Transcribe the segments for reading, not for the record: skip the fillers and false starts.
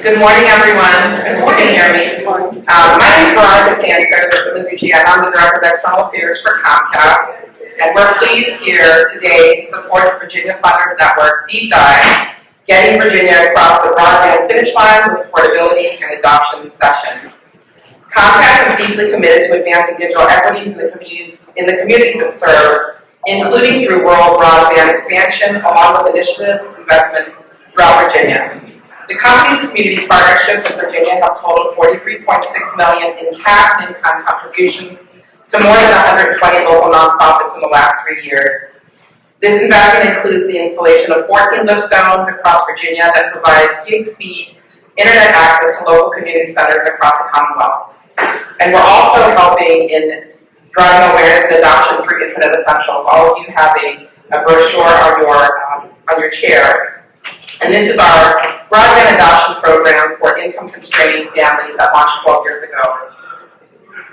Good morning, everyone. Good morning, Amy. My name is Veronica Sanchez. I'm the Director of External Affairs for Comcast, and we're pleased here today to support the Virginia Funders Network Deep Dive, Getting Virginia Across the Broadband Finish Line with Affordability and Adoption session. Comcast is deeply committed to advancing digital equities in the communities it serves, including through rural broadband expansion, along with initiatives and investments throughout Virginia. The company's community partnerships in Virginia have totaled $43.6 million in cash and in-kind contributions to more than 120 local nonprofits in the last 3 years. This investment includes the installation of 14 lift zones across Virginia that provide gig speed internet access to local community centers across the Commonwealth. And we're also helping in driving awareness and adoption through Internet Essentials. All of you have a brochure on your chair. And this is our broadband adoption program for income-constrained families that launched 12 years ago.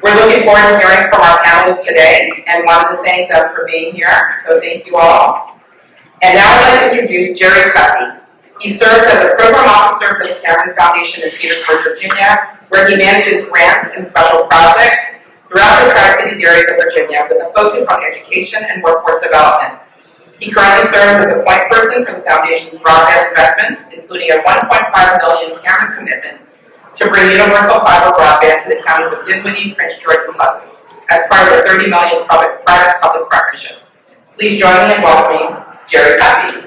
We're looking forward to hearing from our panelists today and wanted to thank them for being here, so thank you all. And now I'd like to introduce Jerry Cuffey. He serves as a program officer for the Cameron Foundation in Petersburg, Virginia, where he manages grants and special projects throughout the Tri-Cities areas of Virginia with a focus on education and workforce development. He currently serves as a point person for the Foundation's broadband investments, including a $1.5 million Cameron commitment to bring universal fiber broadband to the counties of Dinwiddie, Prince George, and Sussex as part of the $30 million private-public partnership. Please join me in welcoming Jerry Cuffey.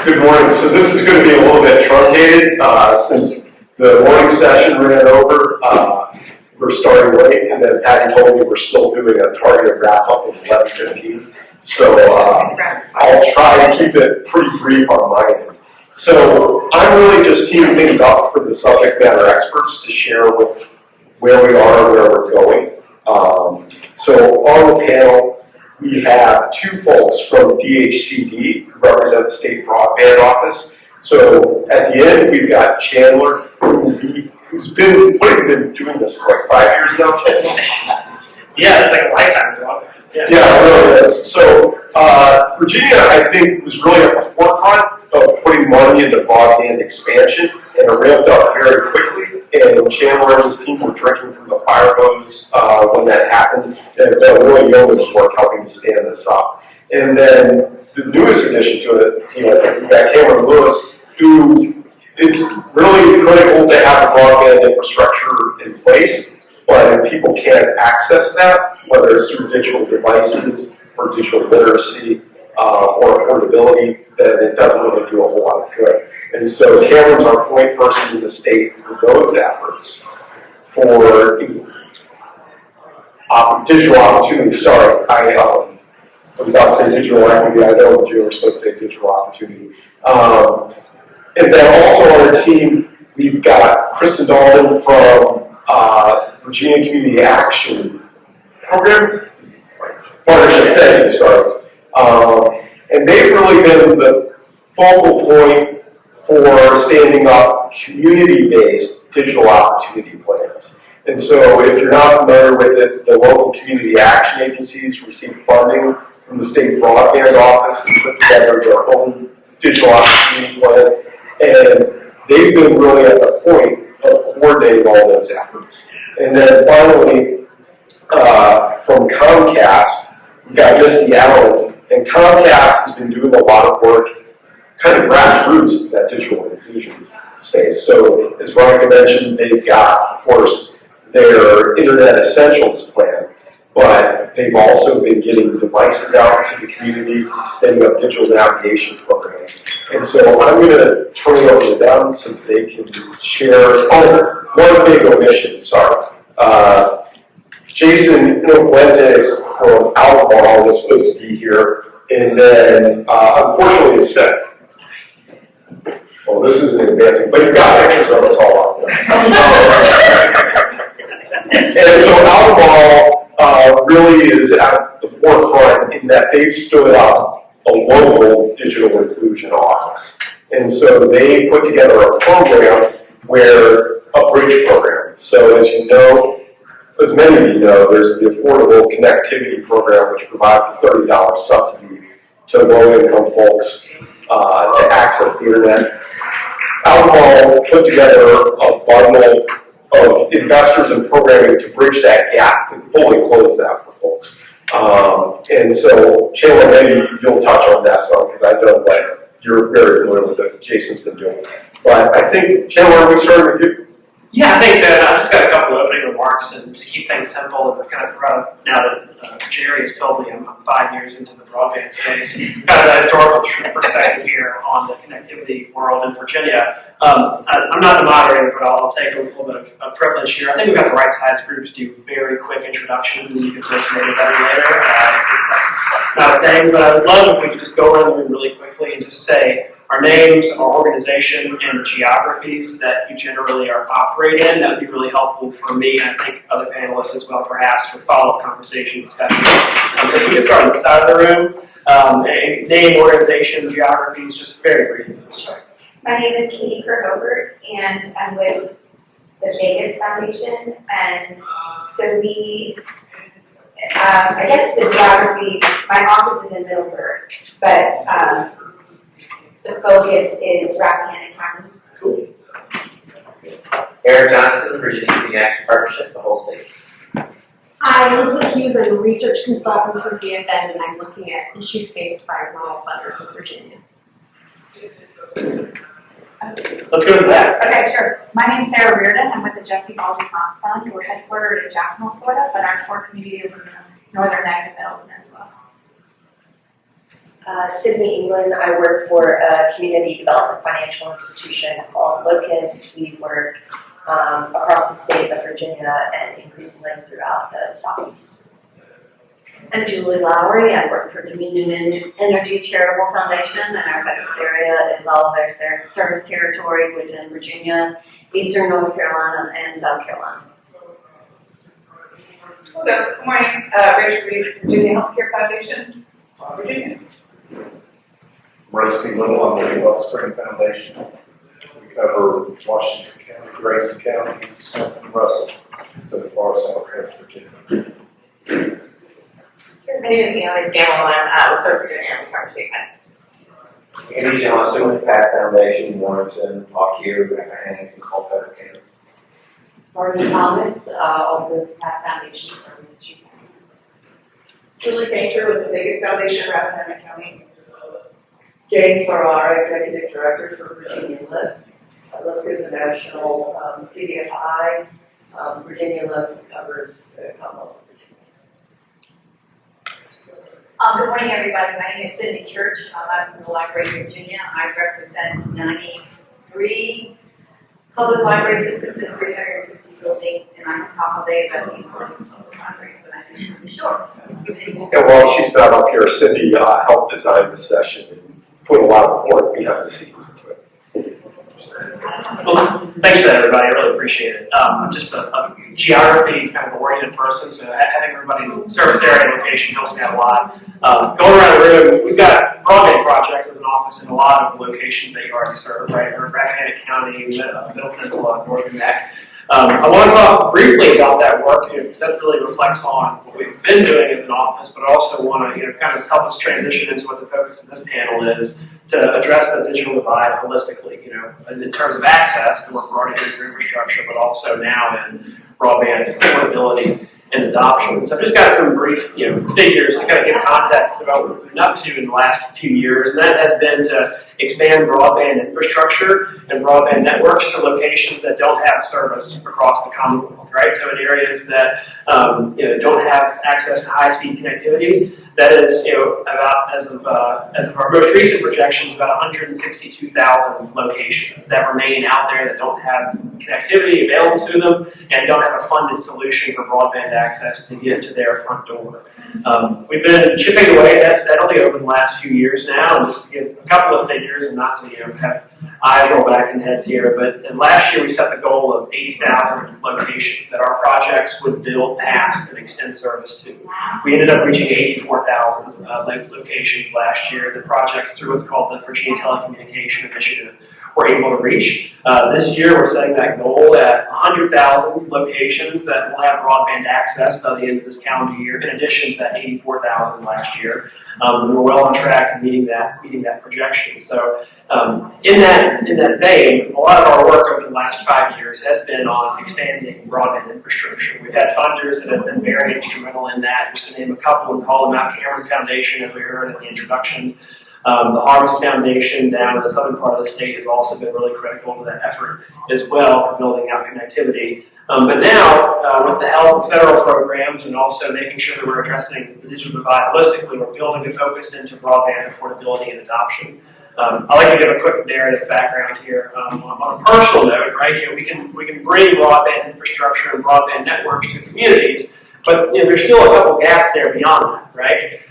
Good morning. So this is going to be a little bit truncated since the morning session ran over. We're starting late, and then Patty told me we're still doing a targeted wrap-up of 11:15. So I'll try to keep it pretty brief on my end. So I'm really just teeing things up for the subject matter experts to share with where we are and where we're going. So on the panel, we have two folks from DHCD who represent the State Broadband Office. So at the end, we've got Chandler, who's been doing this for like 5 years now, Chandler? Yeah, it's like a lifetime job. Yeah, it really is. So Virginia, I think, was really at the forefront of putting money into broadband expansion, and it ramped up very quickly. And Chandler and his team were drinking from the fire hose when that happened, and they've done really yeoman's work helping to stand this up. And then the newest addition to it, we've got Cameron Lewis, who it's really critical to have the broadband infrastructure in place. But if people can't access that, whether it's through digital devices or digital literacy or affordability, then it doesn't really do a whole lot of good. And so Cameron's our point person in the state for those efforts for digital opportunity. Sorry, I was about to say digital equity. I know you were supposed to say digital opportunity. And then also on our team, we've got Kristen Dalton from Virginia Community Action Program Partnership. Thank you, sorry. And they've really been the focal point for standing up community-based digital opportunity plans. And so if you're not familiar with it, the local community action agencies receive funding from the State Broadband Office and put together their own digital opportunity plan. And they've been really at the point of coordinating all those efforts. And then finally, from Comcast, we've got Misty Allen, and Comcast has been doing a lot of work, kind of grassroots in that digital inclusion space. So as Veronica mentioned, they've got, of course, their Internet Essentials plan, but they've also been getting devices out to the community, setting up digital navigation programs. And so I'm going to turn it over to them so that they can share. Oh, one big omission, sorry. Jason Fuentes from Albemarle was supposed to be here, and then unfortunately is sick. Well, this isn't advancing, but you've got pictures of us all out there. And so Albemarle really is at the forefront in that they've stood up a local digital inclusion office. And so they put together a program where a bridge program. So as you know, as many of you know, there's the Affordable Connectivity Program, which provides a $30 subsidy to low-income folks to access the internet. Alcohol put together a bundle of investors and programming to bridge that gap, to fully close that for folks. And so, Chandler, maybe you'll touch on that some, because I know that you're very familiar with what Jason's been doing. But I think, Chandler, we started with you. Yeah, thanks, Ed. I've just got a couple of opening remarks, and to keep things simple, and kind of proud now that Jerry has told me I'm 5 years into the broadband space. Kind of a historical perspective here on the connectivity world in Virginia. I'm not the moderator, but I'll take a little bit of privilege here. I think we've got the right size group to do very quick introductions, and you can mention names later. That's not a thing, but I would love if we could just go around the room really quickly and just say our names, our organization, and the geographies that you generally are operating in. That would be really helpful for me, and I think other panelists as well, perhaps, for follow-up conversations, especially. So if we get started on the side of the room, name, organization, geographies, just very briefly. My name is Katie Kerhobert, and I'm with the Vegas Foundation, and so we, I guess the geography, my office is in Middleburg, but the focus is Rappahannock County. Cool. Eric Johnson, Virginia Community Action Partnership, the whole state. Hi, I'm Elizabeth Hughes. I'm a research consultant for VFN, and I'm looking at issues-based environmental funders in Virginia. Let's go to that. Okay, sure. My name is Sarah Reardon. I'm with the Jesse Baldwin Fund. We're headquartered in Jacksonville, Florida, but our core community is in the northern neck of Middle Peninsula. Sydney, England. I work for a community development financial institution called Locus. We work across the state of Virginia and increasingly throughout the Southeast. I'm Julie Lowry. I work for Dominion Energy Charitable Foundation, and our focus area is all of our service territory within Virginia, Eastern North Carolina, and South Carolina. Hello, good morning. Rachel Reese, Virginia Healthcare Foundation, Virginia. Rusty Little, I'm with the Wellspring Foundation. We cover Washington County, Grayson County, Smith and Russell, so far southwest Virginia. My name is Anna Gamble. I'm with South Virginia Army Fire State. Andy Johnson with Pat Foundation, Warrenton, Lockyer, Rappahannock, and Culpeper County. Marty Thomas, also Pat Foundation Services. Julie Painter with the Vegas Foundation, Rappahannock County. Jane Farrar, Executive Director for Virginia List. List is a national CDFI. Virginia List covers the Commonwealth of Virginia. Good morning, everybody. My name is Cindy Church. I'm from the Library of Virginia. I represent 93 public library systems in 350 buildings, and I can talk all day about the importance of public libraries, but I can be short. And while she's not up here, Cindy helped design the session and put a lot of work behind the scenes into it. Well, thanks for that, everybody. I really appreciate it. I'm just a geography kind of oriented person, so having everybody's service area and location helps me out a lot. Going around the room, we've got broadband projects as an office in a lot of locations that you already serve, right? Rappahannock County, Middle Peninsula, Northern Neck. I want to talk briefly about that work, because that really reflects on what we've been doing as an office, but I also want to kind of help us transition into what the focus of this panel is to address the digital divide holistically, in terms of access, the work we're already doing through infrastructure, but also now in broadband affordability and adoption. So I've just got some brief figures to kind of give context about what we've been up to in the last few years, and that has been to expand broadband infrastructure and broadband networks to locations that don't have service across the Commonwealth, right? So in areas that don't have access to high-speed connectivity, that is about, as of our most recent projections, about 162,000 locations that remain out there that don't have connectivity available to them and don't have a funded solution for broadband access to get to their front door. We've been chipping away at that steadily over the last few years now, and just to give a couple of figures and not to have eyes roll back in heads here, but last year we set the goal of 80,000 locations that our projects would build past and extend service to. We ended up reaching 84,000 locations last year. The project's through what's called the Virginia Telecommunication Initiative we're able to reach. This year, we're setting that goal at 100,000 locations that will have broadband access by the end of this calendar year, in addition to that 84,000 last year. We're well on track to meeting that projection. So in that vein, a lot of our work over the last 5 years has been on expanding broadband infrastructure. We've had funders that have been very instrumental in that. Just to name a couple, and call them out, Cameron Foundation, as we heard in the introduction. The Harvest Foundation down in the southern part of the state has also been really critical to that effort as well for building out connectivity. But now, with the help of federal programs and also making sure that we're addressing the digital divide holistically, we're building a focus into broadband affordability and adoption. I'd like to give a quick narrative background here. On a personal note, right, we can bring broadband infrastructure and broadband networks to communities, but there's still a couple gaps there beyond that, right?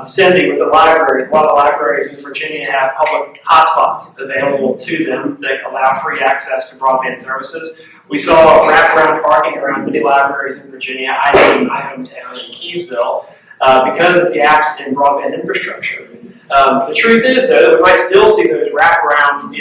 Cindy, with the libraries, a lot of libraries in Virginia have public hotspots available to them that allow free access to broadband services. We saw wraparound parking around many libraries in Virginia. I live in my hometown in Keysville because of gaps in broadband infrastructure. The truth is, though, that we might still see those wraparound,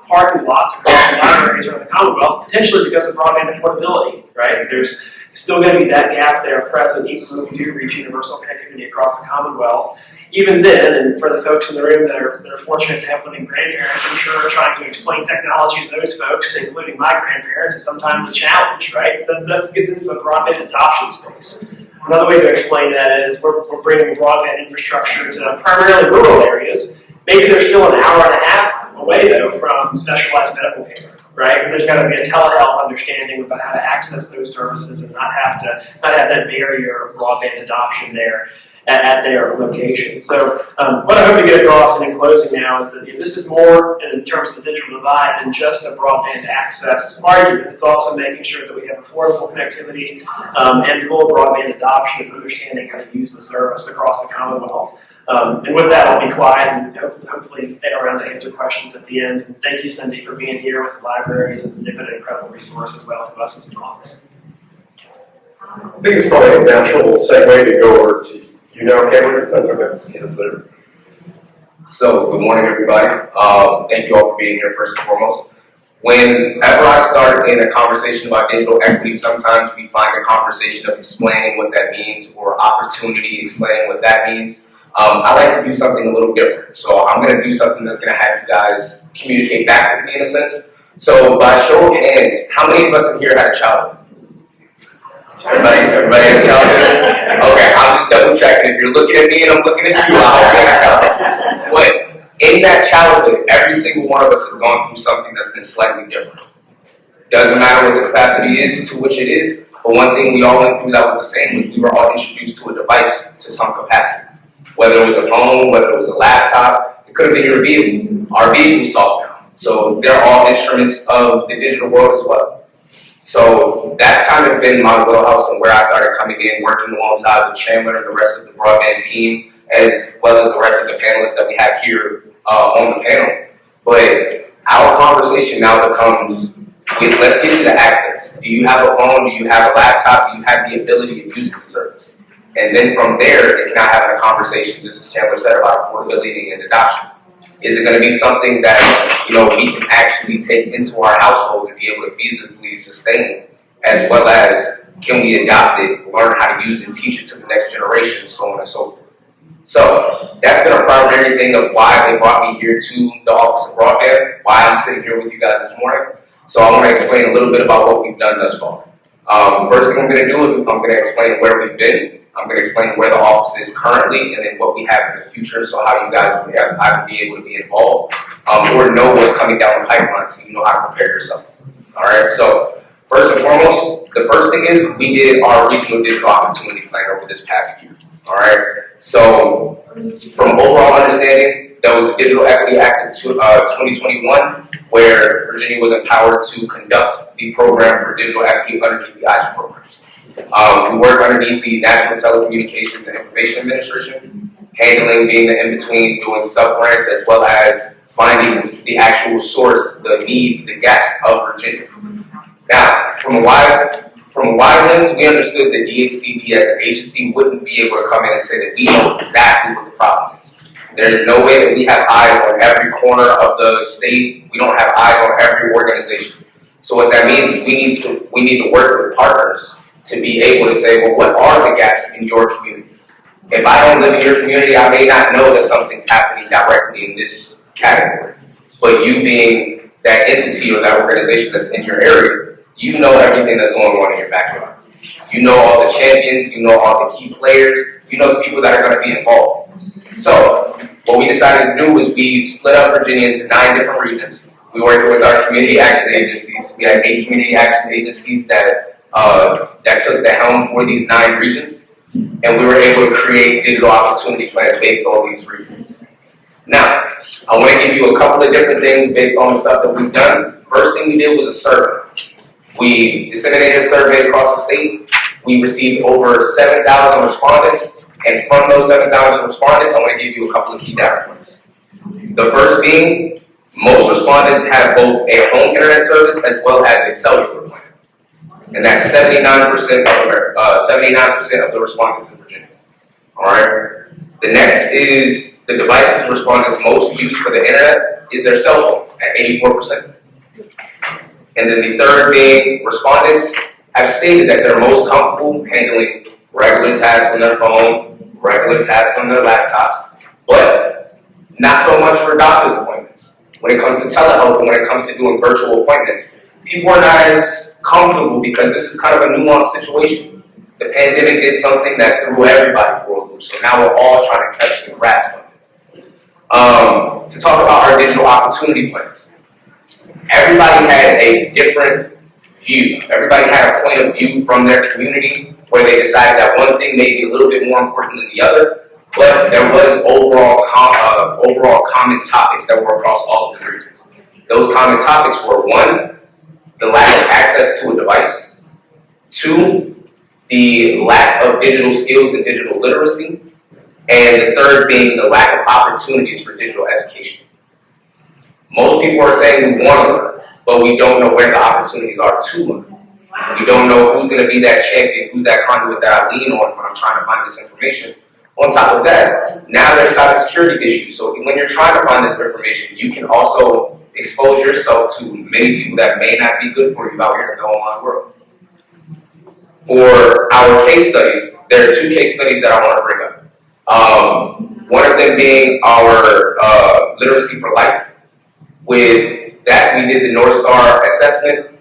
parking lots across the libraries around the Commonwealth, potentially because of broadband affordability, right? There's still going to be that gap there present even when we do reach universal connectivity across the Commonwealth. Even then, and for the folks in the room that are fortunate to have living grandparents, I'm sure trying to explain technology to those folks, including my grandparents, is sometimes a challenge, right? So that gets into the broadband adoption space. Another way to explain that is we're bringing broadband infrastructure to primarily rural areas. Maybe they're still an hour and a half away, though, from specialized medical care, right? And there's got to be a telehealth understanding about how to access those services and not have that barrier of broadband adoption there at their location. So what I hope to get across, and in closing now, is that this is more, in terms of the digital divide, than just a broadband access argument. It's also making sure that we have affordable connectivity and full broadband adoption and understanding how to use the service across the Commonwealth. And with that, I'll be quiet and hopefully stay around to answer questions at the end. And thank you, Cindy, for being here with the libraries, and they've been an incredible resource as well to us as an office. I think it's probably a natural segue to go over to Cameron, if that's okay. Yes, sir. So, good morning, everybody. Thank you all for being here, first and foremost. Whenever I start in a conversation about digital equity, sometimes we find a conversation of explaining what that means, or opportunity, explaining what that means. I like to do something a little different. So I'm going to do something that's going to have you guys communicate back with me in a sense. So by show of hands, how many of us in here had a childhood? Everybody had a childhood? Okay, I'm just double checking. If you're looking at me and I'm looking at you, I hope you had a childhood. But in that childhood, every single one of us has gone through something that's been slightly different. Doesn't matter what the capacity is to which it is, but one thing we all went through that was the same was we were all introduced to a device to some capacity. Whether it was a phone, whether it was a laptop, it could have been your vehicle. Our vehicles talk now. So they're all instruments of the digital world as well. So that's kind of been my wheelhouse and where I started coming in, working alongside with Chandler and the rest of the broadband team, as well as the rest of the panelists that we have here on the panel. But our conversation now becomes, let's get you the access. Do you have a phone? Do you have a laptop? Do you have the ability of using the service? And then from there, it's not having a conversation, just as Chandler said, about affordability and adoption. Is it going to be something that we can actually take into our household and be able to feasibly sustain, as well as can we adopt it, learn how to use it, teach it to the next generation, so on and so forth. So that's been a primary thing of why they brought me here to the Office of Broadband, why I'm sitting here with you guys this morning. So I want to explain a little bit about what we've done thus far. First thing I'm going to do is I'm going to explain where we've been. I'm going to explain where the office is currently and then what we have in the future, so how you guys will either be able to be involved or know what's coming down the pipeline so you know how to prepare yourself. All right, so first and foremost, the first thing is we did our regional digital opportunity plan over this past year. All right, so from overall understanding, there was the Digital Equity Act of 2021, where Virginia was empowered to conduct the program for digital equity underneath the IG programs. We work underneath the National Telecommunications and Information Administration, handling being the in-between, doing sub-grants, as well as finding the actual source, the needs, the gaps of Virginia. Now, from a wide lens, we understood that DHCD as an agency wouldn't be able to come in and say that we know exactly what the problem is. There's no way that we have eyes on every corner of the state. We don't have eyes on every organization. So what that means is we need to work with partners to be able to say, well, what are the gaps in your community? If I don't live in your community, I may not know that something's happening directly in this category. But you being that entity or that organization that's in your area, you know everything that's going on in your backyard. You know all the champions, you know all the key players, you know the people that are going to be involved. So what we decided to do was we split up Virginia into 9 different regions. We worked with our community action agencies. We had 8 community action agencies that took the helm for these 9 regions, and we were able to create digital opportunity plans based on these regions. Now, I want to give you a couple of different things based on the stuff that we've done. First thing we did was a survey. We disseminated a survey across the state. We received over 7,000 respondents, and from those 7,000 respondents, I want to give you a couple of key data points. The first being, most respondents have both a home internet service as well as a cellular plan. And that's 79% of the respondents in Virginia. All right. The next is the devices respondents most use for the internet is their cell phone at 84%. And then the third being respondents have stated that they're most comfortable handling regular tasks on their phone, regular tasks on their laptops, but not so much for doctor's appointments. When it comes to telehealth and when it comes to doing virtual appointments, people are not as comfortable because this is kind of a nuanced situation. The pandemic did something that threw everybody for a loop, so now we're all trying to catch the grasp of it. To talk about our digital opportunity plans. Everybody had a different view. Everybody had a point of view from their community where they decided that one thing may be a little bit more important than the other, but there was overall common topics that were across all of the regions. Those common topics were 1, the lack of access to a device, 2, the lack of digital skills and digital literacy, and the third being the lack of opportunities for digital education. Most people are saying we want to learn, but we don't know where the opportunities are to learn. We don't know who's going to be that champion, who's that conduit that I lean on when I'm trying to find this information. On top of that, now there's cybersecurity issues. So when you're trying to find this information, you can also expose yourself to many people that may not be good for you out here in the online world. For our case studies, there are 2 case studies that I want to bring up. One of them being our Literacy for Life. With that, we did the North Star assessment.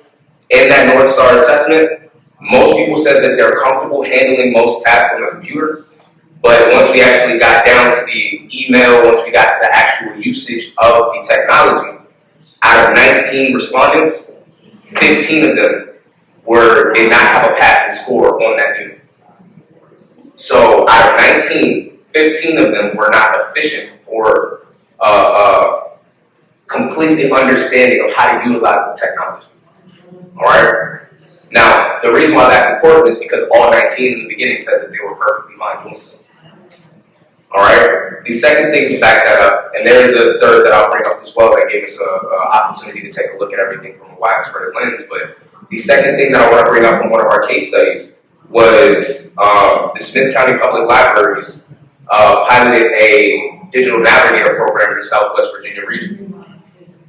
In that North Star assessment, most people said that they're comfortable handling most tasks on the computer. But once we actually got down to the email, once we got to the actual usage of the technology, out of 19 respondents, 15 of them did not have a passing score on that unit. So out of 19, 15 of them were not efficient or completely understanding of how to utilize the technology. All right? Now, the reason why that's important is because all 19 in the beginning said that they were perfectly fine doing so. All right? The second thing to back that up, and there is a third that I'll bring up as well that gave us an opportunity to take a look at everything from a widespread lens, but the second thing that I want to bring up from one of our case studies was the Smith County Public Libraries piloted a digital navigator program in the Southwest Virginia region.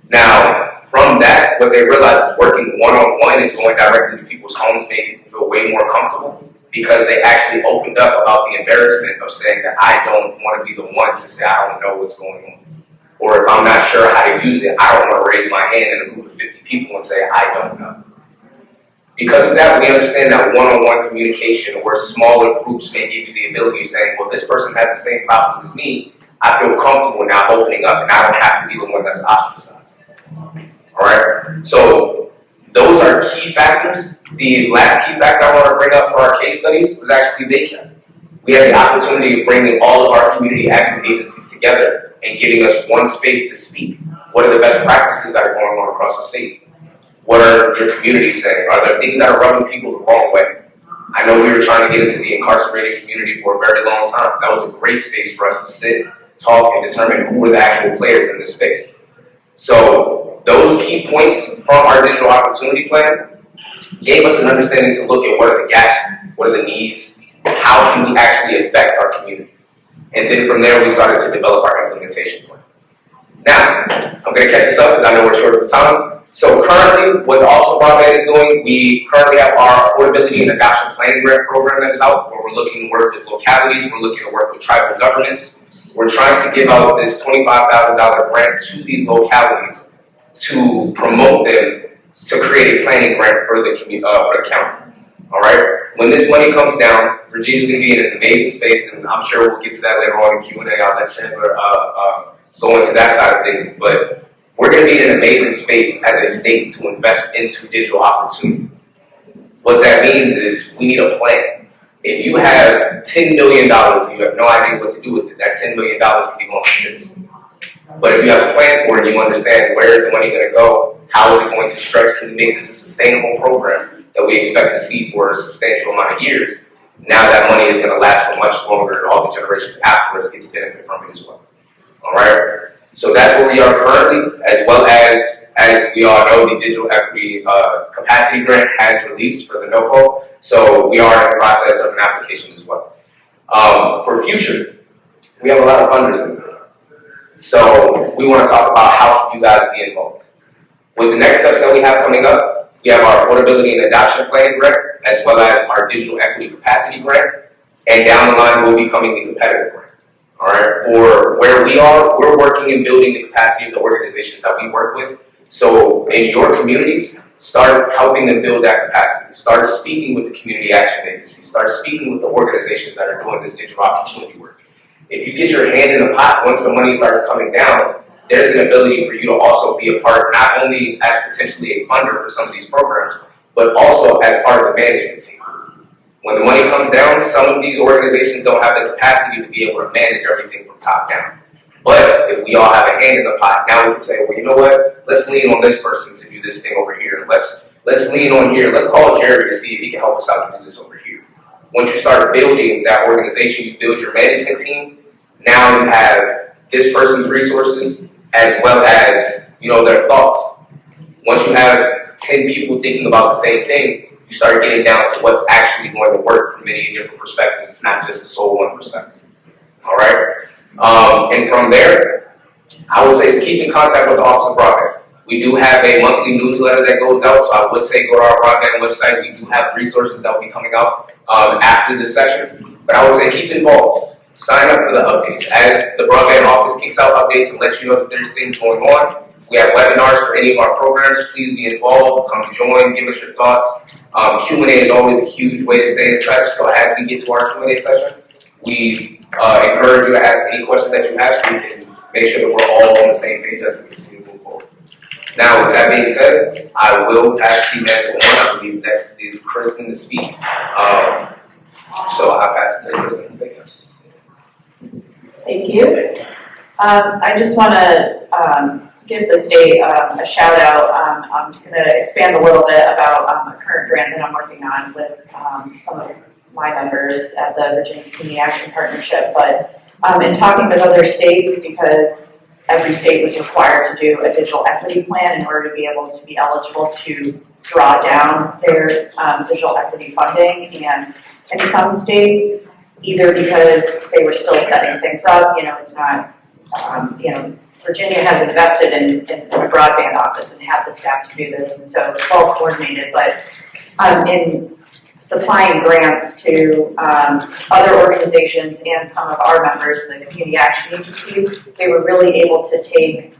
Now, from that, what they realized is working one-on-one and going directly to people's homes made people feel way more comfortable because they actually opened up about the embarrassment of saying that I don't want to be the one to say I don't know what's going on. Or if I'm not sure how to use it, I don't want to raise my hand in a group of 50 people and say I don't know. Because of that, we understand that one-on-one communication where smaller groups may give you the ability of saying, well, this person has the same problem as me. I feel comfortable now opening up and I don't have to be the one that's ostracized. All right, so those are key factors. The last key factor I want to bring up for our case studies was actually VACAP. We had the opportunity of bringing all of our community action agencies together and giving us one space to speak. What are the best practices that are going on across the state? What are your communities saying? Are there things that are rubbing people the wrong way? I know we were trying to get into the incarcerated community for a very long time. That was a great space for us to sit, talk, and determine who were the actual players in this space. So those key points from our digital opportunity plan gave us an understanding to look at what are the gaps, what are the needs, how can we actually affect our community. And then from there, we started to develop our implementation plan. Now, I'm gonna catch us up because I know we're short of time. So currently, what the Office of Broadband is doing, we currently have our Affordability and Adoption Planning Grant program that is out, where we're looking to work with localities, we're looking to work with tribal governments. We're trying to give out this $25,000 grant to these localities to promote them to create a planning grant for the county. All right. When this money comes down, Virginia's going to be in an amazing space, and I'm sure we'll get to that later on in Q&A. I'll let Chandler go into that side of things, but we're going to be in an amazing space as a state to invest into digital opportunity. What that means is we need a plan. If you have $10 million and you have no idea what to do with it, that $10 million can be going like this. But if you have a plan for it, you understand where is the money going to go, how is it going to stretch, can you make this a sustainable program that we expect to see for a substantial amount of years. Now that money is going to last for much longer, and all the generations afterwards get to benefit from it as well. All right? So that's where we are currently, as well as we all know, the Digital Equity Capacity Grant has released for the NOFO, so we are in the process of an application as well. For future, we have a lot of funders in there. So we want to talk about how you guys be involved. With the next steps that we have coming up, we have our Affordability and Adoption Planning Grant, as well as our Digital Equity Capacity Grant, and down the line will be coming the competitive grant. All right, for where we are, we're working and building the capacity of the organizations that we work with. So in your communities, start helping them build that capacity. Start speaking with the community action agencies. Start speaking with the organizations that are doing this digital opportunity work. If you get your hand in the pot, once the money starts coming down, there's an ability for you to also be a part, not only as potentially a funder for some of these programs, but also as part of the management team. When the money comes down, some of these organizations don't have the capacity to be able to manage everything from top down. But if we all have a hand in the pot, now we can say, well, you know what? Let's lean on this person to do this thing over here. Let's lean on here. Let's call Jerry to see if he can help us out to do this over here. Once you start building that organization, you build your management team. Now you have this person's resources as well as, their thoughts. Once you have 10 people thinking about the same thing, you start getting down to what's actually going to work from many different perspectives. It's not just a sole one perspective. All right? And from there, I would say keep in contact with the Office of Broadband. We do have a monthly newsletter that goes out, so I would say go to our broadband website. We do have resources that will be coming out after this session. But I would say keep involved. Sign up for the updates. As the broadband office kicks out updates and lets you know that there's things going on, we have webinars for any of our programs. Please be involved. Come join. Give us your thoughts. Q&A is always a huge way to stay in touch. So as we get to our Q&A session, we encourage you to ask any questions that you have so we can make sure that we're all on the same page as we continue to move forward. Now, with that being said, I will pass the mantle on. I believe next is Kristen to speak. So I'll pass it to Kristen. Thank you. I just want to give the state a shout out. I'm going to expand a little bit about a current grant that I'm working on with some of my members at the Virginia Community Action Partnership. But in talking with other states, because every state was required to do a digital equity plan in order to be able to be eligible to draw down their digital equity funding. And in some states, either because they were still setting things up, it's not, Virginia has invested in a broadband office and have the staff to do this, and so it's all coordinated, but in supplying grants to other organizations and some of our members, the community action agencies, they were really able to take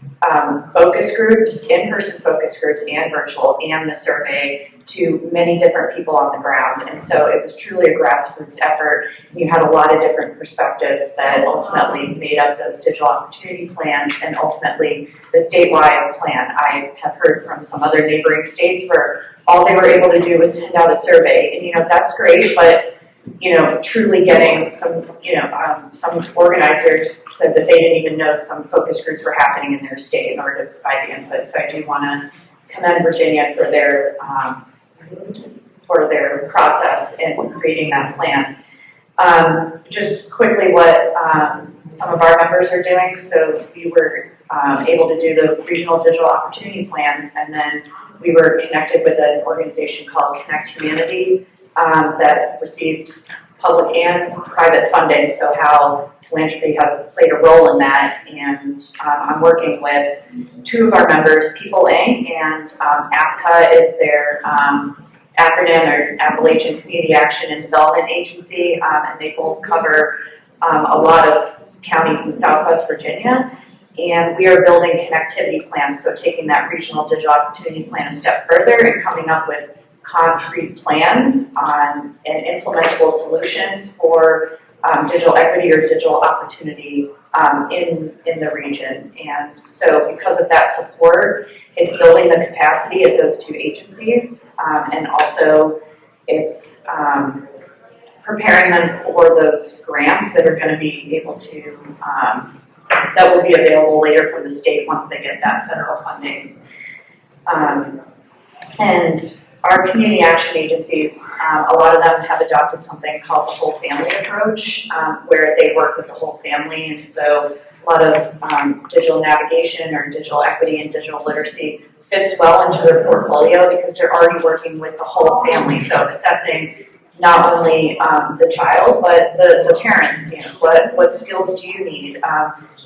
focus groups, in-person focus groups and virtual, and the survey to many different people on the ground. And so it was truly a grassroots effort. You had a lot of different perspectives that ultimately made up those digital opportunity plans and ultimately the statewide plan. I have heard from some other neighboring states where all they were able to do was send out a survey. And that's great, but truly getting some organizers said that they didn't even know some focus groups were happening in their state in order to provide the input. So I do want to commend Virginia for their process in creating that plan. Just quickly what some of our members are doing. So we were able to do the regional digital opportunity plans, and then we were connected with an organization called Connect Humanity that received public and private funding. So how philanthropy has played a role in that, and I'm working with two of our members, People Inc. and APCA is their acronym, or it's Appalachian Community Action and Development Agency, and they both cover a lot of counties in Southwest Virginia. And we are building connectivity plans, so taking that regional digital opportunity plan a step further and coming up with concrete plans on and implementable solutions for digital equity or digital opportunity in the region. And so because of that support, it's building the capacity of those two agencies, and also it's preparing them for those grants that are going to be able to that will be available later from the state once they get that federal funding. And our community action agencies, a lot of them have adopted something called the whole family approach, where they work with the whole family, and so a lot of digital navigation or digital equity and digital literacy fits well into their portfolio because they're already working with the whole family, so assessing not only the child, but the parents. You know, what skills do you need?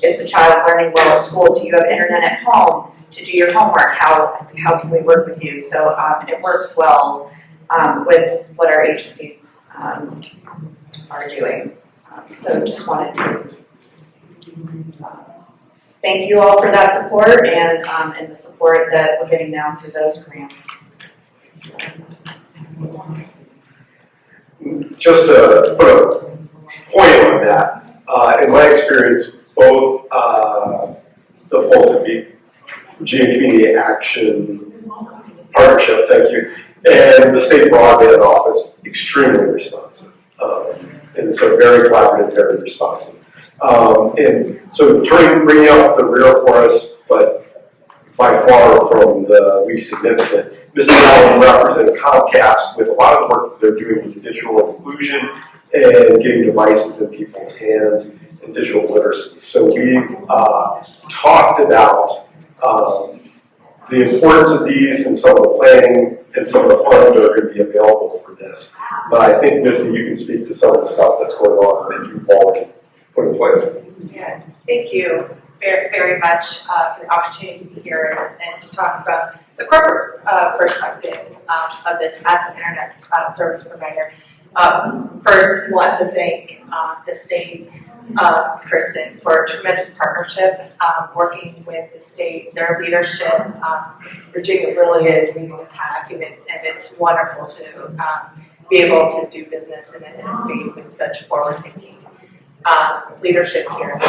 Is the child learning well at school? Do you have internet at home to do your homework? How can we work with you? So it works well with what our agencies are doing. So just wanted to thank you all for that support and the support that we're getting now through those grants. Just to put a point on that, in my experience, both the Fulton Virginia Community Action Partnership, thank you, and the State Broadband Office, extremely responsive. And so very collaborative, very responsive. And so bringing up the rear for us, but by far from the least significant. Mrs. Allen represented Comcast with a lot of the work that they're doing with digital inclusion and getting devices in people's hands and digital literacy. So we've talked about the importance of these and some of the planning and some of the funds that are going to be available for this. But I think, Misty, you can speak to some of the stuff that's going on that you've already put in place. Yeah, thank you very, very much for the opportunity to be here and to talk about the corporate perspective of this as an internet service provider. First, I want to thank the state, Kristen, for a tremendous partnership, working with the state, their leadership. Virginia really is leading the pack, and it's wonderful to be able to do business in a state with such forward-thinking leadership here.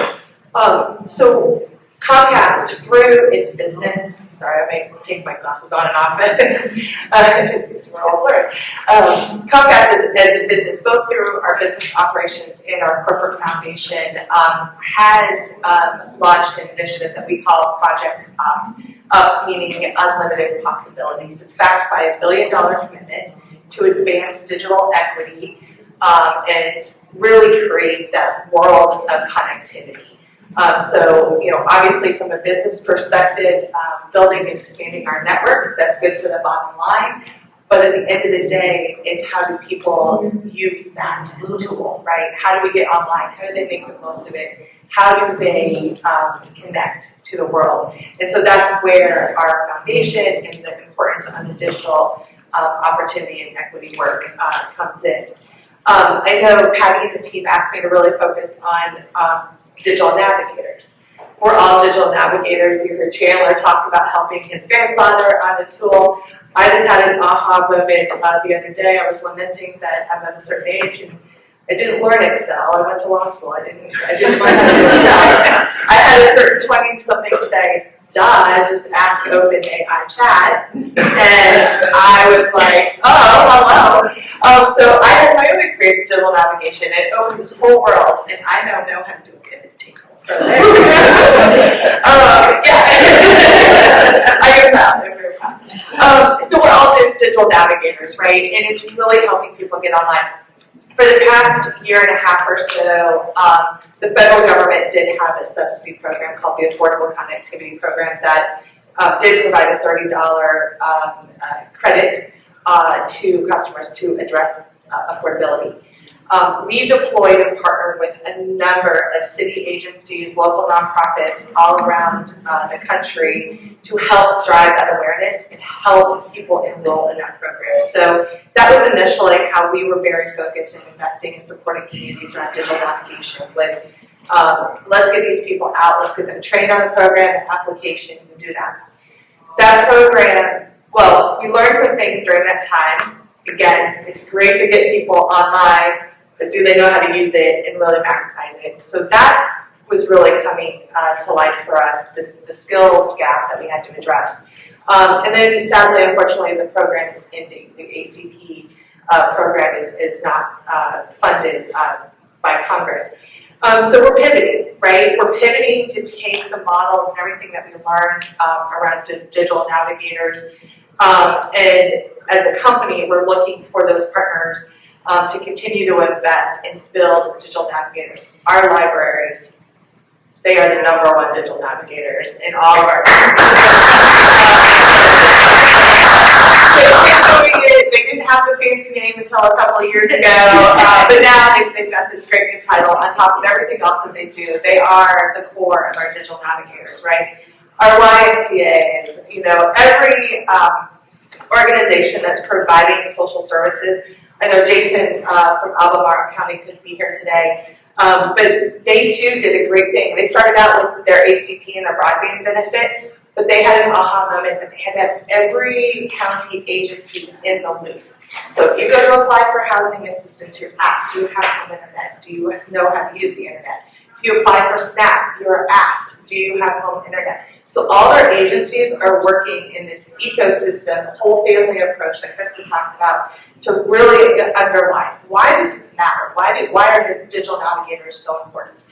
So Comcast, through its business, sorry, I may take my glasses on and off, because we're all blurred. Comcast as a business, both through our business operations and our corporate foundation, has launched an initiative that we call Project Up, meaning unlimited possibilities. It's backed by $1 billion commitment to advance digital equity and really create that world of connectivity. So, you know, obviously from a business perspective, building and expanding our network, that's good for the bottom line. But at the end of the day, it's how do people use that tool, right? How do we get online? How do they make the most of it? How do they connect to the world? And so that's where our foundation and the importance on the digital opportunity and equity work comes in. I know Patty and the team asked me to really focus on digital navigators. We're all digital navigators. You heard Chandler talk about helping his grandfather on a tool. I just had an aha moment the other day. I was lamenting that I'm at a certain age and I didn't learn Excel. I went to law school. I didn't learn how to do Excel. I had a certain 20-something say, duh, just ask OpenAI chat. And I was like, oh, hello. So I had my own experience with digital navigation. It opened this whole world, and I now know how to do it tingle. So there you go. I'm very proud. So we're all digital navigators, right? And it's really helping people get online. For the past year and a half or so, the federal government did have a subsidy program called the Affordable Connectivity Program that did provide a $30 credit to customers to address affordability. We deployed and partnered with a number of city agencies, local nonprofits all around the country to help drive that awareness and help people enroll in that program. So that was initially how we were very focused in investing and supporting communities around digital navigation was let's get these people out, let's get them trained on the program and application and do that. That program, well, we learned some things during that time. Again, it's great to get people online, but do they know how to use it and really maximize it? So that was really coming to light for us, the skills gap that we had to address. And then sadly, unfortunately, the program is ending. The ACP program is not funded by Congress. So we're pivoting, right? We're pivoting to take the models and everything that we learned around digital navigators. And as a company, we're looking for those partners to continue to invest and build digital navigators. Our libraries, they are the #1 digital navigators in all of our They didn't have the fancy name until a couple of years ago, but now they've got this great new title on top of everything else that they do. They are the core of our digital navigators, right? Our YMCAs, every organization that's providing social services. I know Jason from Albemarle County couldn't be here today, but they too did a great thing. They started out with their ACP and their broadband benefit, but they had an aha moment that they had to have every county agency in the loop. So if you go to apply for housing assistance, you're asked, do you have home internet? Do you know how to use the internet? If you apply for SNAP, you're asked, do you have home internet? So all our agencies are working in this ecosystem, whole family approach that Kristen talked about, to really underline, why does this matter? Why are the digital navigators so important?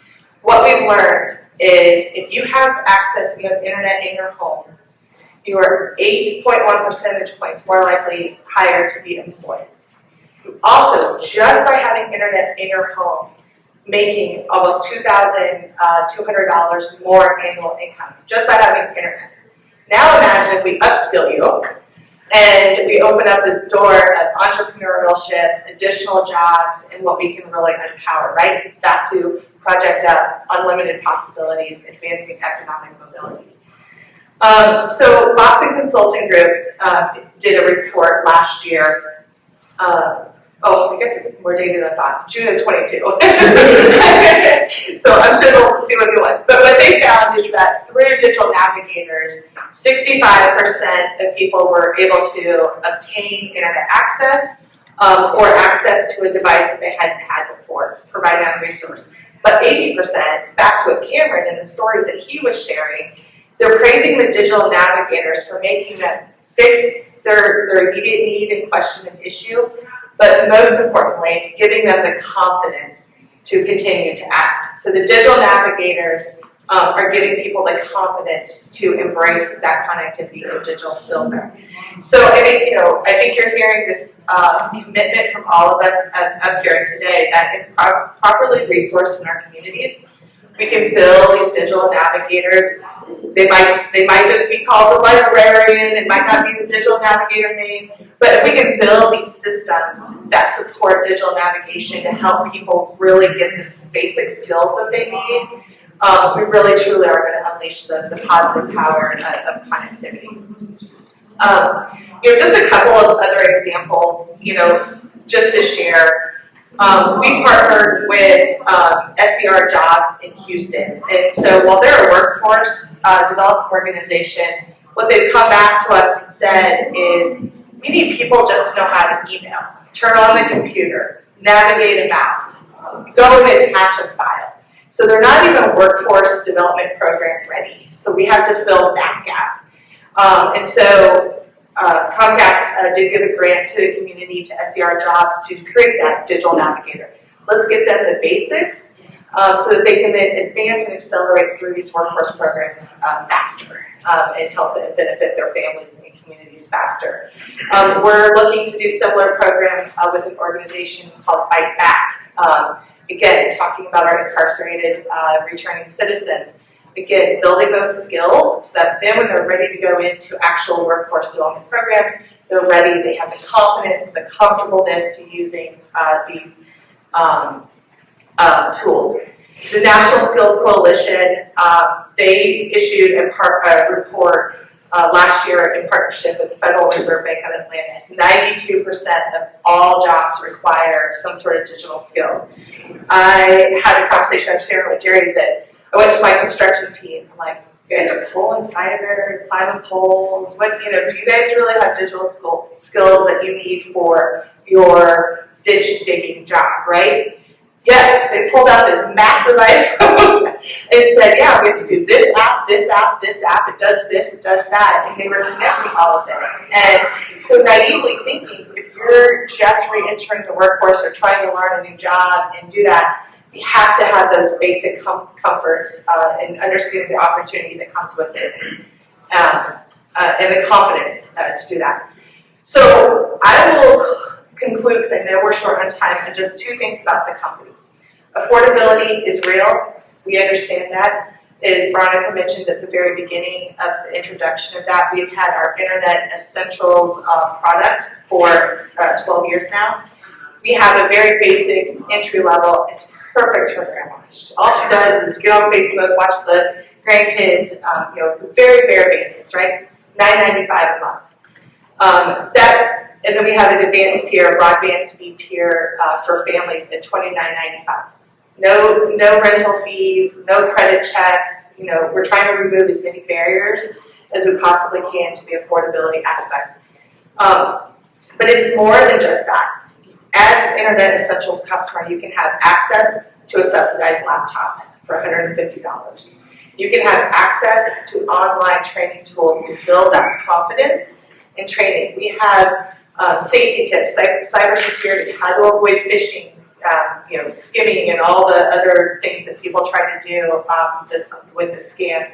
What we've learned is if you have access, if you have internet in your home, you are 8.1 percentage points more likely higher to be employed. You also, just by having internet in your home, making almost $2,200 more annual income, just by having internet. Now imagine if we upskill you, and we open up this door of entrepreneurship, additional jobs, and what we can really empower, right? Back to Project Up, unlimited possibilities, advancing economic mobility. So Boston Consulting Group did a report last year. I guess it's more dated than I thought, June of 22. So I'm sure they'll do a new one. But what they found is that through digital navigators, 65% of people were able to obtain internet access or access to a device that they hadn't had before, providing that resource. But 80%, back to Cameron and the stories that he was sharing, they're praising the digital navigators for making them fix their immediate need and question an issue, but most importantly, giving them the confidence to continue to act. So the digital navigators are giving people the confidence to embrace that connectivity and digital skills there. So I think you're hearing this commitment from all of us up here today that if properly resourced in our communities, we can build these digital navigators. They might just be called the librarian, it might not be the digital navigator name, but if we can build these systems that support digital navigation to help people really get the basic skills that they need, we really truly are going to unleash the positive power of connectivity. Just a couple of other examples, just to share. We partnered with SCR Jobs in Houston, and so while they're a workforce development organization, what they've come back to us and said is, we need people just to know how to email, turn on the computer, navigate a mouse, go and attach a file. So they're not even workforce development program ready, so we have to fill that gap. And so Comcast did give a grant to the community, to SCR Jobs, to create that digital navigator. Let's get them the basics so that they can then advance and accelerate through these workforce programs faster and help and benefit their families and communities faster. We're looking to do a similar program with an organization called Fight Back. Again, talking about our incarcerated returning citizens. Again, building those skills so that then when they're ready to go into actual workforce development programs, they're ready, they have the confidence, the comfortableness to using these tools. The National Skills Coalition, they issued a report last year in partnership with the Federal Reserve Bank of Atlanta. 92% of all jobs require some sort of digital skills. I had a conversation I was sharing with Jerry that I went to my construction team. I'm like, you guys are pulling fiber, climbing poles. Do you guys really have digital skills that you need for your ditch digging job, right? Yes, they pulled out this massive iPhone and said, yeah, we have to do this app, this app, this app, it does this, it does that, and they were connecting all of this. And so naively thinking, if you're just re-entering the workforce or trying to learn a new job and do that, you have to have those basic comforts and understanding the opportunity that comes with it and the confidence to do that. So I will conclude, because I know we're short on time, and just two things about the company. Affordability is real. We understand that. As Veronica mentioned at the very beginning of the introduction of that, we've had our Internet Essentials product for 12 years now. We have a very basic entry level. It's perfect for grandma. All she does is get on Facebook, watch the grandkids, very, very basics, right? $9.95 a month. And then we have an advanced tier, broadband speed tier for families at $29.95. No rental fees, no credit checks. We're trying to remove as many barriers as we possibly can to the affordability aspect. But it's more than just that. As an Internet Essentials customer, you can have access to a subsidized laptop for $150. You can have access to online training tools to build that confidence in training. We have safety tips, like cybersecurity, how to avoid phishing, skimming, and all the other things that people try to do with the scams.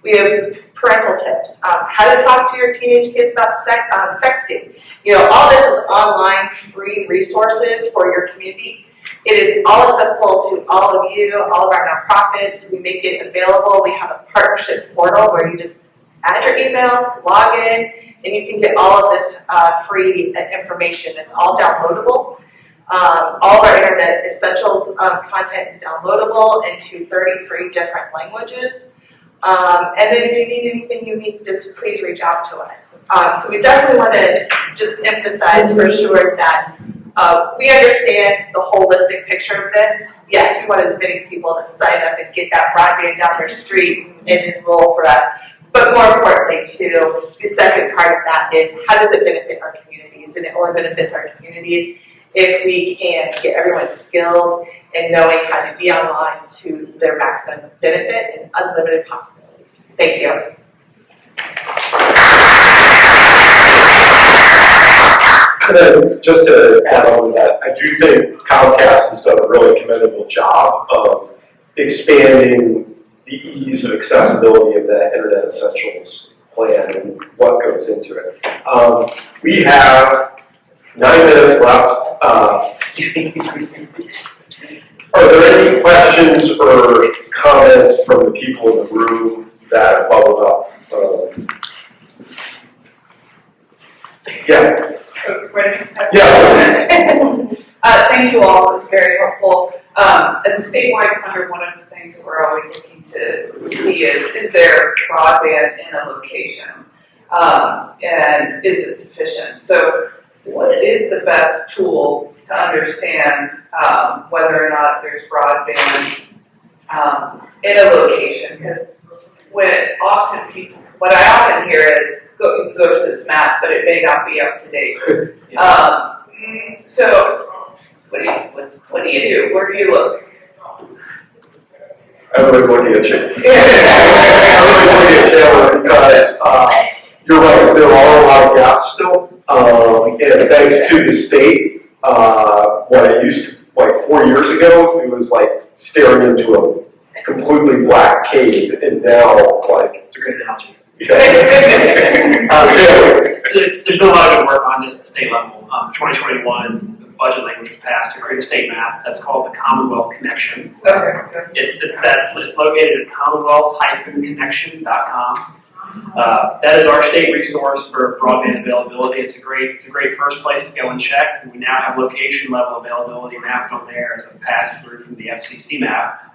We have parental tips, how to talk to your teenage kids about sexting. All this is online free resources for your community. It is all accessible to all of you, all of our nonprofits. We make it available. We have a partnership portal where you just add your email, log in, and you can get all of this free information. It's all downloadable. All of our Internet Essentials content is downloadable into 33 different languages. And then if you need anything unique, just please reach out to us. So we definitely want to just emphasize for sure that we understand the holistic picture of this. Yes, we want as many people to sign up and get that broadband down their street and enroll for us. But more importantly, too, the second part of that is how does it benefit our communities? And it only benefits our communities if we can get everyone skilled and knowing how to be online to their maximum benefit and unlimited possibilities. Thank you. And then just to add on to that, I do think Comcast has done a really commendable job of expanding the ease of accessibility of that Internet Essentials plan and what goes into it. We have 9 minutes left. Are there any questions or comments from the people in the room that have bubbled up? Yeah. Thank you all. It was very helpful. As a statewide funder, one of the things that we're always looking to see is there broadband in a location, and is it sufficient? So, what is the best tool to understand whether or not there's broadband in a location? Because what I often hear is go to this map, but it may not be up to date. So, what do you do? Where do you look? Everybody's looking at you. Everybody's looking at you because you're right, there are a lot of gaps still. And thanks to the state, what I used to, like 4 years ago, it was like staring into a completely black cave, and now, like, It's a great analogy. yeah. There's been a lot of good work on this at the state level. 2021, the budget language was passed to create a state map that's called the Commonwealth Connection. Okay. It's located at commonwealth-connection.com. That is our state resource for broadband availability. It's a great first place to go and check. We now have location level availability mapped on there as a pass through from the FCC map.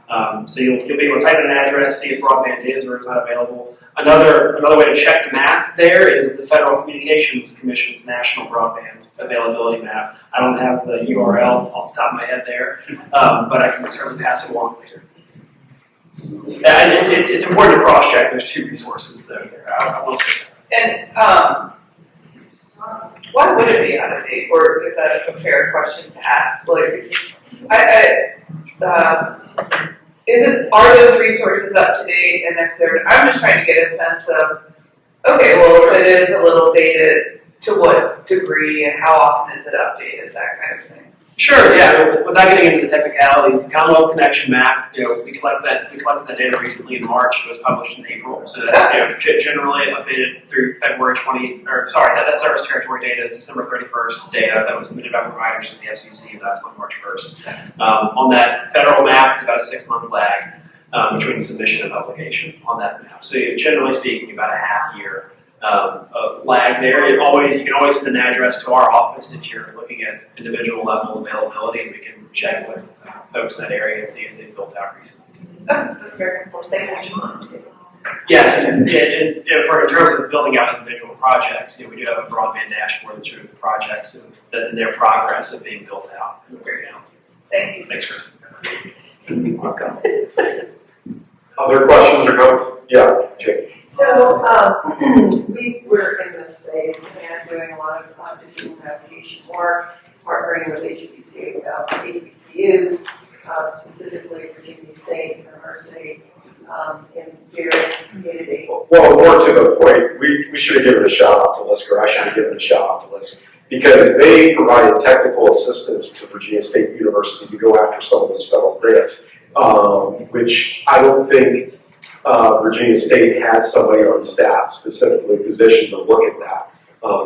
So you'll be able to type in an address, see if broadband is or is not available. Another way to check the math there is the Federal Communications Commission's National Broadband Availability Map. I don't have the URL off the top of my head there, but I can certainly pass it along later. And it's important to cross-check. There's two resources there. I will say that. And, why would it be out of date, or is that a fair question to ask? Like, are those resources up to date, and if they're, I'm just trying to get a sense of, okay, well, if it is a little dated, to what degree, and how often is it updated, that kind of thing? Sure, yeah, without getting into the technicalities, the Commonwealth Connection Map, we collected that data recently in March. It was published in April, so that's generally updated through February 20, that service territory data is December 31st data that was submitted by providers to the FCC last on March 1st. On that federal map, it's about a 6-month lag between submission and publication on that map. So generally speaking, about a half year of lag there. You can always send an address to our office if you're looking at individual level availability, and we can check with folks in that area and see if they've built out recently. That's very important. Thank you. Yes, and in terms of building out individual projects, we do have a broadband dashboard that shows the projects and their progress of being built out. Thank you. Thanks, Chris. You're welcome. Other questions or comments? Yeah, Jake. So, we were in this space and doing a lot of digital navigation work, partnering with HBCUs, specifically Virginia State University, in various community. Well, more to the point, we should have given a shout out to Lisker. I should have given a shout out to Lisker, because they provided technical assistance to Virginia State University to go after some of those federal grants, which I don't think Virginia State had somebody on staff specifically positioned to look at that.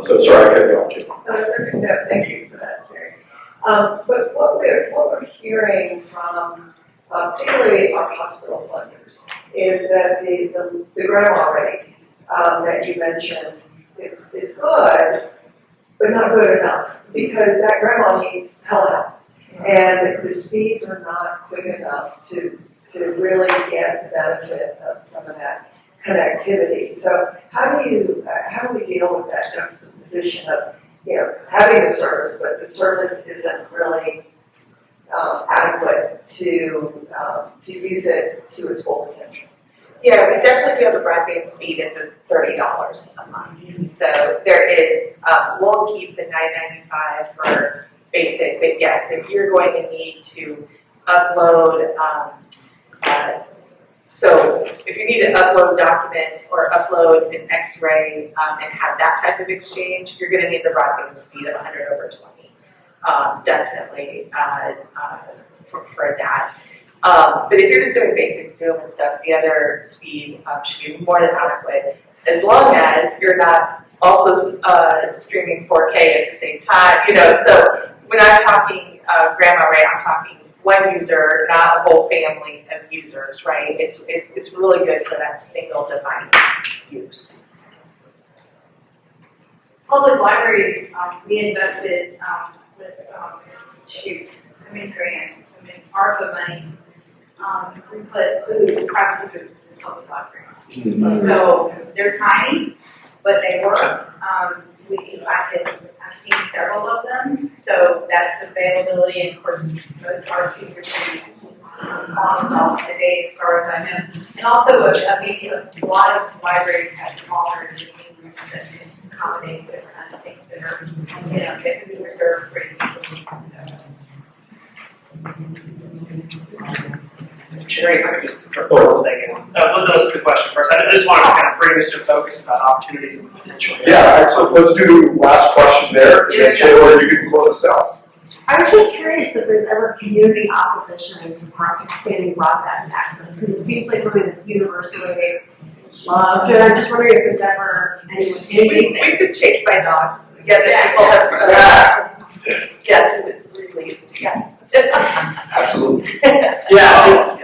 So sorry, I cut you off, Jim. No, that's okay. No, thank you for that, Jerry. But what we're hearing from particularly our hospital funders is that the grandma rate that you mentioned is good, but not good enough, because that grandma needs telehealth, and the speeds are not quick enough to really get the benefit of some of that connectivity. So how do we deal with that juxtaposition of, having the service, but the service isn't really adequate to use it to its full potential? Yeah, we definitely do have a broadband speed at the $30 a month. So there is, we'll keep the $9.95 for basic, but yes, if you're going to need to upload, so if you need to upload documents or upload an X-ray and have that type of exchange, you're going to need the broadband speed of 100/20. Definitely for that. But if you're just doing basic Zoom and stuff, the other speed should be more than adequate, as long as you're not also streaming 4K at the same time. So when I'm talking grandma rate, I'm talking one user, not a whole family of users, right? It's really good for that single device use. Public libraries, we invested with grants, ARPA money. We put privacy booths in public libraries. So they're tiny, but they work. I've seen several of them, so that's availability, and of course, most of our students are pretty almost off the day as far as I know. And also, because a lot of libraries have smaller existing groups that can accommodate those kind of things that are, that can be reserved pretty easily. Sherry, if I could just start for a second. Let's do the question first. I just want to kind of bring this to a focus about opportunities and potential. Yeah, excellent. Let's do last question there. Yeah. Taylor, you can close us out. I was just curious if there's ever community opposition to expanding broadband access, because it seems like something that's universally loved, and I'm just wondering if there's ever anyone. We've been chased by dogs. Yeah, that people have. Yes, released. Yes. Absolutely. Yeah.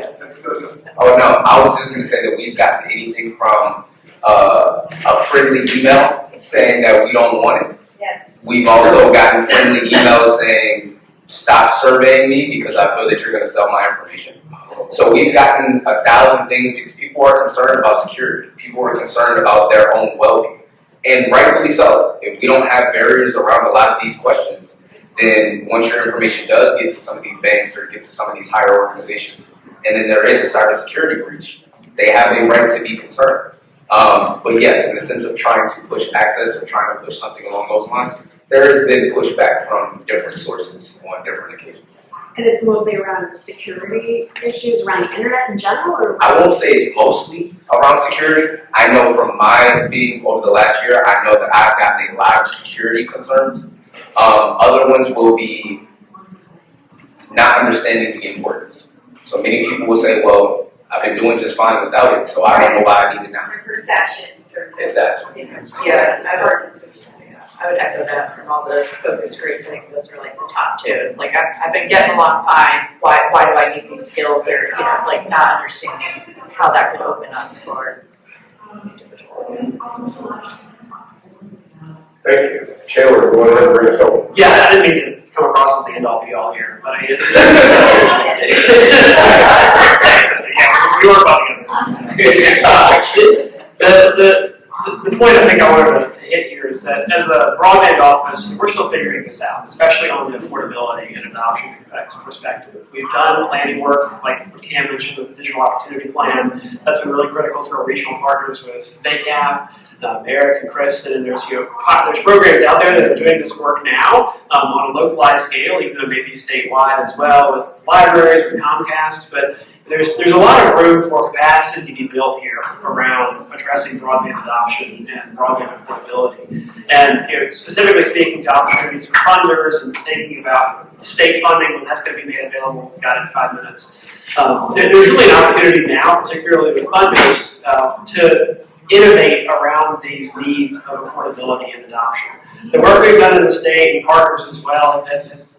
Oh no, I was just going to say that we've gotten anything from a friendly email saying that we don't want it. Yes. We've also gotten friendly emails saying, stop surveying me because I feel that you're gonna sell my information. So we've gotten 1,000 things because people are concerned about security. People are concerned about their own well-being. And rightfully so. If we don't have barriers around a lot of these questions, then once your information does get to some of these banks or get to some of these higher organizations, and then there is a cybersecurity breach, they have a right to be concerned. But yes, in the sense of trying to push access or trying to push something along those lines, there has been pushback from different sources on different occasions. And it's mostly around security issues around the internet in general, or? I won't say it's mostly around security. I know from my being over the last year, I know that I've gotten a lot of security concerns. Other ones will be not understanding the importance. So many people will say, well, I've been doing just fine without it, so I don't know why I need it now. Your perceptions or. Exactly. Yeah, I would echo that from all the focus groups. I think those are like the top two. It's like I've been getting along fine. Why do I need these skills, or like not understanding how that could open up for individuals. Thank you. Chandler, go ahead and bring us home. Yeah, I didn't mean to come across as the end all be all here, but I mean, we were about the point I think I wanted to hit here is that as a broadband office, we're still figuring this out, especially on the affordability and adoption perspective. We've done planning work, like Cam mentioned, with the Digital Opportunity Plan. That's been really critical to our regional partners with VACAP, Eric and Kristen, and there's programs out there that are doing this work now on a localized scale, even though maybe statewide as well, with libraries, with Comcast, but there's a lot of room for capacity to be built here around addressing broadband adoption and broadband affordability. And specifically speaking to opportunities for funders and thinking about state funding when that's going to be made available, we've got it in 5 minutes. There's really an opportunity now, particularly with funders, to innovate around these needs of affordability and adoption. The work we've done as a state and partners as well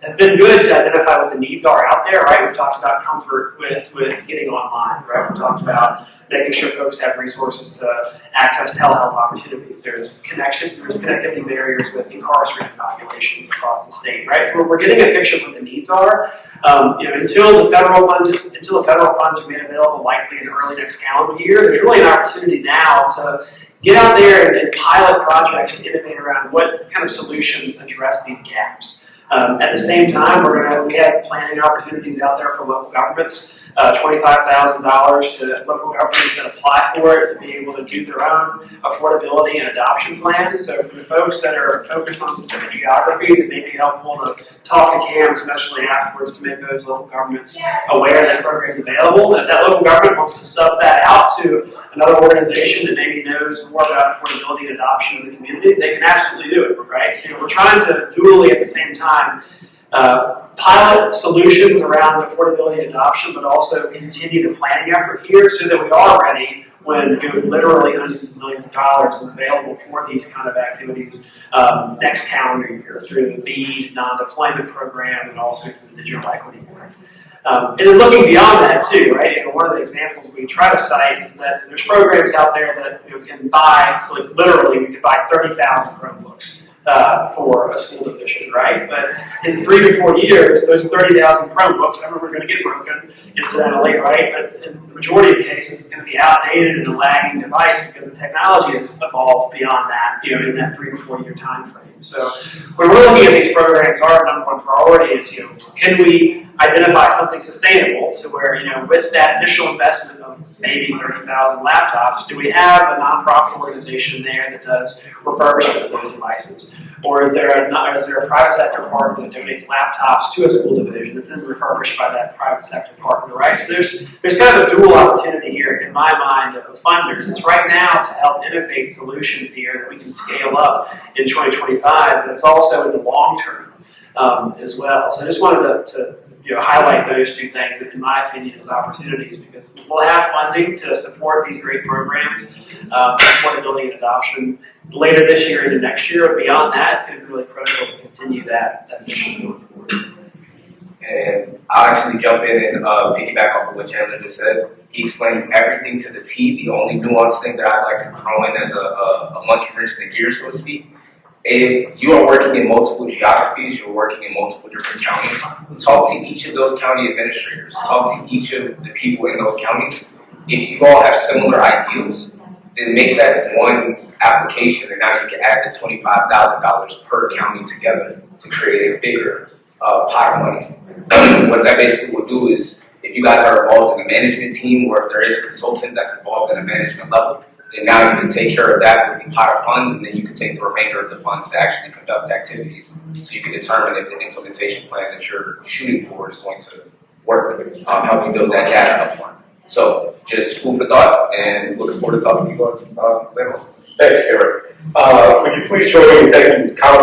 have been good to identify what the needs are out there, right? We've talked about comfort with getting online, right? We've talked about making sure folks have resources to access telehealth opportunities. There's connectivity barriers with incarcerated populations across the state, right? So we're getting a picture of what the needs are. Until the federal funds are made available, likely in early next calendar year, there's really an opportunity now to get out there and pilot projects to innovate around what kind of solutions address these gaps. At the same time, we have planning opportunities out there for local governments, $25,000 to local governments that apply for it to be able to do their own affordability and adoption plans. So for the folks that are focused on specific geographies, it may be helpful to talk to CAM, especially afterwards, to make those local governments aware that program is available. And if that local government wants to sub that out to another organization that maybe knows more about affordability and adoption in the community, they can absolutely do it, right? So we're trying to dually at the same time pilot solutions around affordability and adoption, but also continue the planning effort here so that we are ready when literally hundreds of millions of dollars is available for these kind of activities next calendar year through the BEAD non-deployment program and also through the Digital Equity Board. And then looking beyond that too, right? One of the examples we try to cite is that there's programs out there that can buy, like literally, we could buy 30,000 Chromebooks for a school division, right? But in 3 to 4 years, those 30,000 Chromebooks, I remember, are going to get broken, incidentally, right? But in the majority of cases, it's going to be outdated and a lagging device because the technology has evolved beyond that, in that 3 to 4 year time frame. So when we're looking at these programs, our number one priority is, can we identify something sustainable to where, with that initial investment of maybe 30,000 laptops, do we have a nonprofit organization there that does refurbishment of those devices? Or is there a private sector partner that donates laptops to a school division that's then refurbished by that private sector partner, right? So there's kind of a dual opportunity here in my mind of funders. It's right now to help innovate solutions here that we can scale up in 2025, but it's also in the long term as well. So I just wanted to highlight those two things, in my opinion, as opportunities, because we'll have funding to support these great programs, affordability and adoption later this year into next year. But beyond that, it's going to be really critical to continue that mission going forward. And I'll actually jump in and piggyback off of what Chandler just said. He explained everything to the T. The only nuanced thing that I'd like to throw in as a monkey wrench in the gear, so to speak, if you are working in multiple geographies, you're working in multiple different counties, talk to each of those county administrators, talk to each of the people in those counties. If you all have similar ideals, then make that one application, and now you can add the $25,000 per county together to create a bigger pot of money. What that basically will do is, if you guys are involved in a management team, or if there is a consultant that's involved in a management level, then now you can take care of that with the pot of funds, and then you can take the remainder of the funds to actually conduct activities. So you can determine if the implementation plan that you're shooting for is going to work, help you build that data up front. So just food for thought, and looking forward to talking to you guys later on. Thanks, Garrett. Would you please join me in thanking Commonwealth